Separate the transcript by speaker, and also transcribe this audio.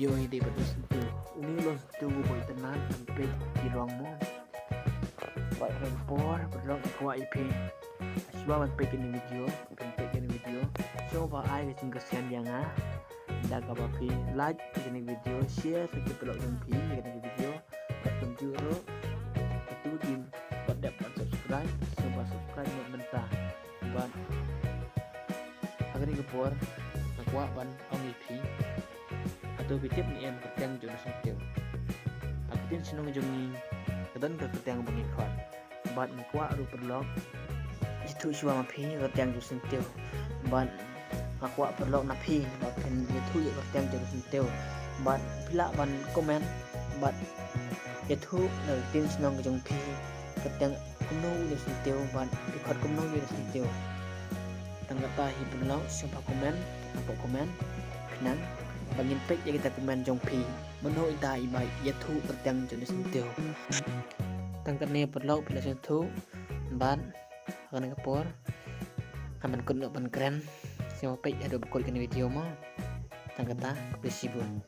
Speaker 1: video ini betul sentuh ini lo sentuh boy tenan sampai di ruang mo buat rempor berlong kuat IP coba sampai ke video coba ai ke kesian yang dah kapapi like ke video share ke pelok jumpi ke video tak tunjuk itu di buat dapat subscribe coba subscribe mentah buat agar ini kepor kuat ban on IP atau bitip ni em ketang jono sentil aku tin senang jongi kedan ke ketang bengikon ban kuat ru perlok itu cuma mapi ketang jono sentil ban aku perlok napi ban itu ya ketang jono sentil ban pila ban komen ban itu tin senang jongpi ketang kumno jono sentil ban ikut kumno jono sentil tanggapan hiperlau siapa komen apa komen kenang bangin pek yang kita komen jongpi meno ita ibai yatu bertang jenis sentil tangkane perlau bila sentu ban akan kapor aman kuno ban keren siapa pek ada bekol kini video mah tangkata bersibun.